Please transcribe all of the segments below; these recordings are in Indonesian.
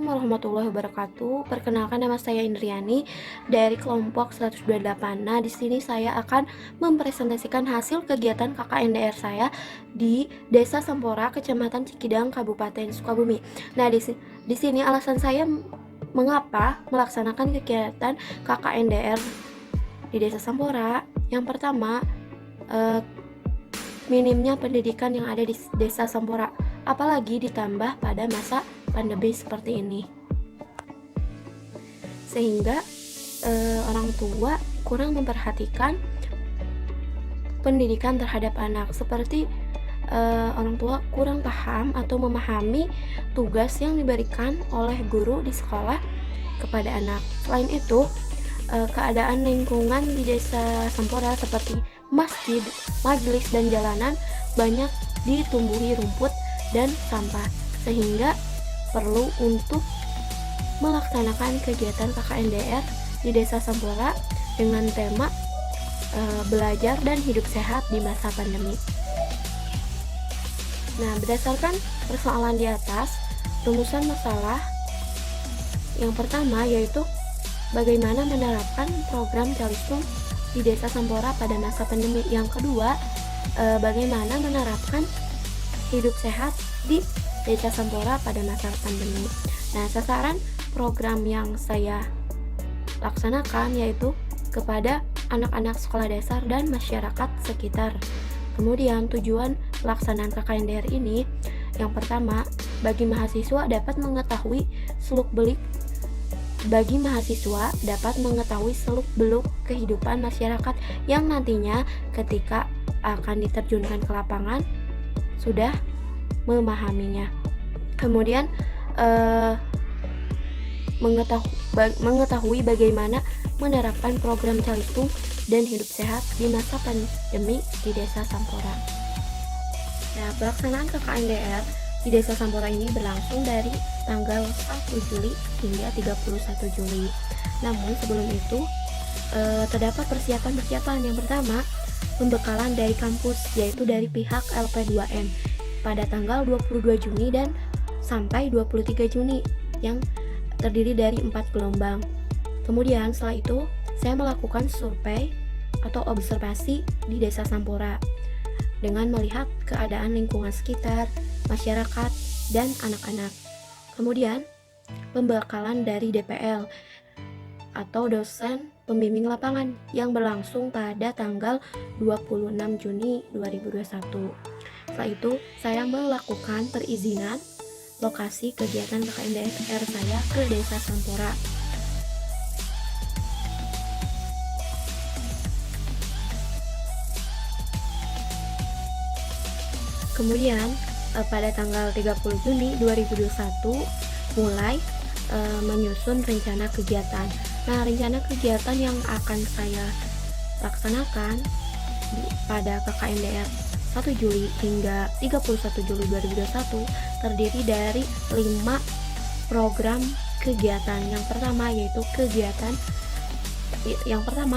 Assalamualaikum warahmatullahi wabarakatuh. Perkenalkan, nama saya Indriani dari kelompok 128. Nah, di sini saya akan mempresentasikan hasil kegiatan KKNDR saya di Desa Sampora, Kecamatan Cikidang, Kabupaten Sukabumi. Nah, di sini alasan saya mengapa melaksanakan kegiatan KKNDR di Desa Sampora. Yang pertama, minimnya pendidikan yang ada di Desa Sampora, apalagi ditambah pada masa pandemi seperti ini, sehingga orang tua kurang memperhatikan pendidikan terhadap anak, seperti orang tua kurang paham atau memahami tugas yang diberikan oleh guru di sekolah kepada anak. Selain itu, keadaan lingkungan di Desa Sampora seperti masjid, majelis, dan jalanan banyak ditumbuhi rumput dan sampah, sehingga perlu untuk melaksanakan kegiatan KKNDR di Desa Sampora dengan tema belajar dan hidup sehat di masa pandemi. Nah, berdasarkan persoalan di atas, rumusan masalah yang pertama yaitu bagaimana menerapkan program Calistung di Desa Sampora pada masa pandemi. Yang kedua, bagaimana menerapkan hidup sehat di Desa Sampora pada masa pandemi. Nah, sasaran program yang saya laksanakan yaitu kepada anak-anak sekolah dasar dan masyarakat sekitar. Kemudian tujuan pelaksanaan KKNDR ini, yang pertama, bagi mahasiswa dapat mengetahui seluk-beluk kehidupan masyarakat yang nantinya ketika akan diterjunkan ke lapangan sudah memahaminya. Kemudian mengetahui bagaimana menerapkan program Calistung dan hidup sehat di masa pandemi di Desa Sampora. Nah, pelaksanaan KKNDR di Desa Sampora ini berlangsung dari tanggal 1 Juli hingga 31 Juli. Namun sebelum itu terdapat persiapan. Yang pertama, pembekalan dari kampus, yaitu dari pihak LP2M pada tanggal 22 Juni dan sampai 23 Juni yang terdiri dari 4 gelombang. Kemudian setelah itu saya melakukan survei atau observasi di Desa Sampora dengan melihat keadaan lingkungan sekitar, masyarakat, dan anak-anak. Kemudian pembekalan dari DPL atau dosen pembimbing lapangan yang berlangsung pada tanggal 26 Juni 2021. Setelah itu saya melakukan perizinan lokasi kegiatan KKNDR saya ke Desa Sampora. Kemudian pada tanggal 30 Juni 2021 mulai menyusun rencana kegiatan. Nah, rencana kegiatan yang akan saya laksanakan pada KKNDR 1 Juli hingga 31 Juli 2021 terdiri dari 5 program kegiatan. Yang pertama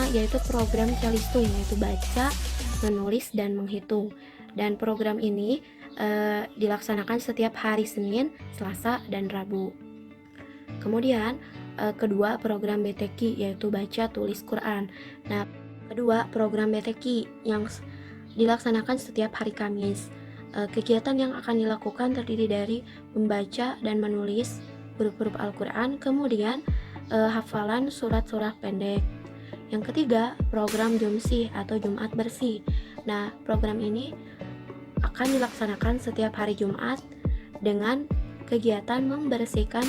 yaitu program Calistung, yaitu baca, menulis, dan menghitung. Dan program ini dilaksanakan setiap hari Senin, Selasa, dan Rabu. Kemudian kedua, program BTQ, yaitu baca, tulis, Quran. Nah, kedua, program BTQ yang dilaksanakan setiap hari Kamis. Kegiatan yang akan dilakukan terdiri dari membaca dan menulis huruf-huruf Al-Quran, kemudian hafalan surat-surat pendek. Yang ketiga, program Jumsih atau Jumat Bersih. Nah, program ini akan dilaksanakan setiap hari Jumat dengan kegiatan membersihkan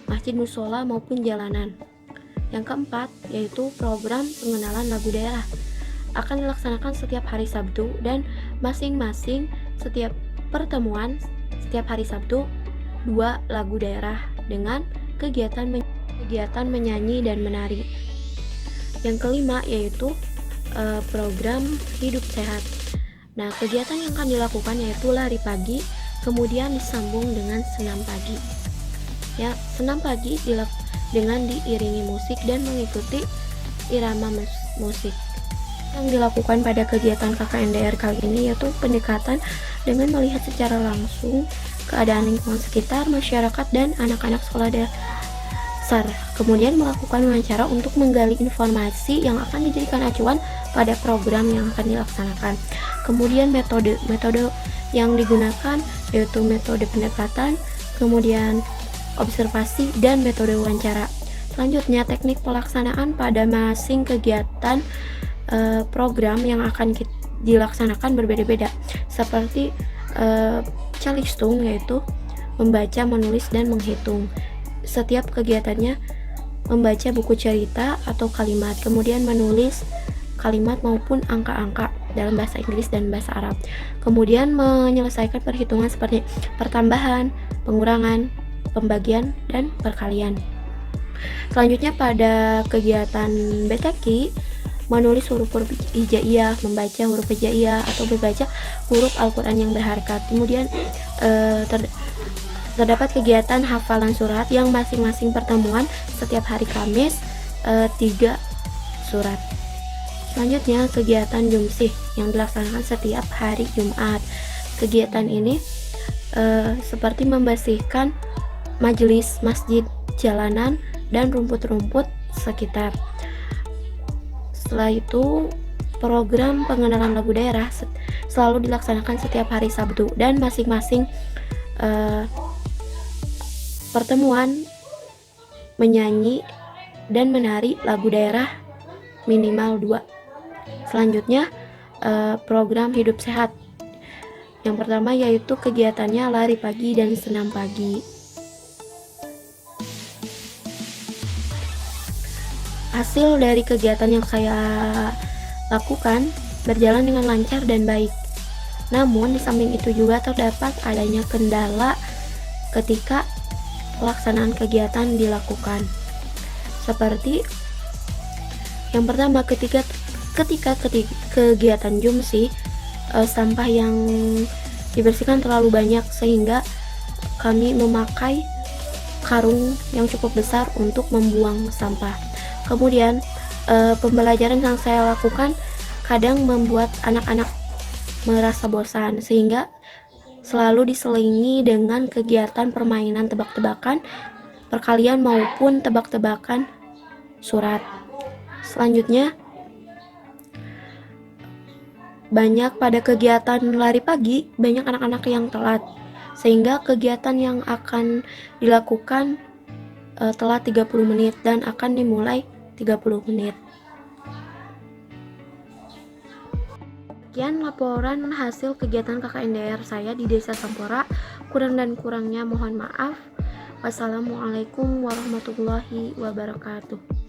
masjid, musola, maupun jalanan. Yang keempat, yaitu program pengenalan lagu daerah, akan dilaksanakan setiap hari Sabtu, dan masing-masing setiap pertemuan setiap hari Sabtu 2 lagu daerah dengan kegiatan menyanyi dan menari. Yang kelima, yaitu program hidup sehat. Nah, kegiatan yang akan dilakukan yaitu lari pagi, kemudian disambung dengan senam pagi. Ya, senam pagi dengan diiringi musik dan mengikuti irama musik. Yang dilakukan pada kegiatan KKNDR kali ini yaitu pendekatan dengan melihat secara langsung keadaan lingkungan sekitar, masyarakat, dan anak-anak sekolah dasar. Kemudian melakukan wawancara untuk menggali informasi yang akan dijadikan acuan pada program yang akan dilaksanakan. Kemudian metode yang digunakan yaitu metode pendekatan, kemudian observasi, dan metode wawancara. Selanjutnya, teknik pelaksanaan pada masing kegiatan program yang akan dilaksanakan berbeda-beda, seperti calistung yaitu membaca, menulis, dan menghitung. Setiap kegiatannya membaca buku cerita atau kalimat, kemudian menulis kalimat maupun angka-angka dalam bahasa Inggris dan bahasa Arab, kemudian menyelesaikan perhitungan seperti pertambahan, pengurangan, pembagian, dan perkalian. Selanjutnya pada kegiatan BTQ, menulis huruf-huruf hijaiyah, membaca huruf hijaiyah, atau membaca huruf Al-Quran yang berharakat. Kemudian terdapat kegiatan hafalan surat yang masing-masing pertemuan setiap hari Kamis 3 surat. Selanjutnya kegiatan jumsih yang dilaksanakan setiap hari Jumat. Kegiatan ini seperti membersihkan majelis, masjid, jalanan, dan rumput-rumput sekitar. Setelah itu, program pengenalan lagu daerah selalu dilaksanakan setiap hari Sabtu, dan masing-masing pertemuan menyanyi dan menari lagu daerah minimal 2. Selanjutnya, program hidup sehat. Yang pertama yaitu kegiatannya lari pagi dan senam pagi. Hasil dari kegiatan yang saya lakukan berjalan dengan lancar dan baik. Namun di samping itu juga terdapat adanya kendala ketika pelaksanaan kegiatan dilakukan. Seperti yang pertama, ketika kegiatan jumsih, sampah yang dibersihkan terlalu banyak sehingga kami memakai karung yang cukup besar untuk membuang sampah. Kemudian pembelajaran yang saya lakukan kadang membuat anak-anak merasa bosan, sehingga selalu diselingi dengan kegiatan permainan tebak-tebakan, perkalian, maupun tebak-tebakan surat. Selanjutnya, pada kegiatan lari pagi, banyak anak-anak yang telat, sehingga kegiatan yang akan dilakukan telat 30 menit dan akan dimulai 30 menit. Sekian laporan hasil kegiatan KKNDR saya di Desa Sampora. Kurang dan kurangnya mohon maaf. Wassalamualaikum warahmatullahi wabarakatuh.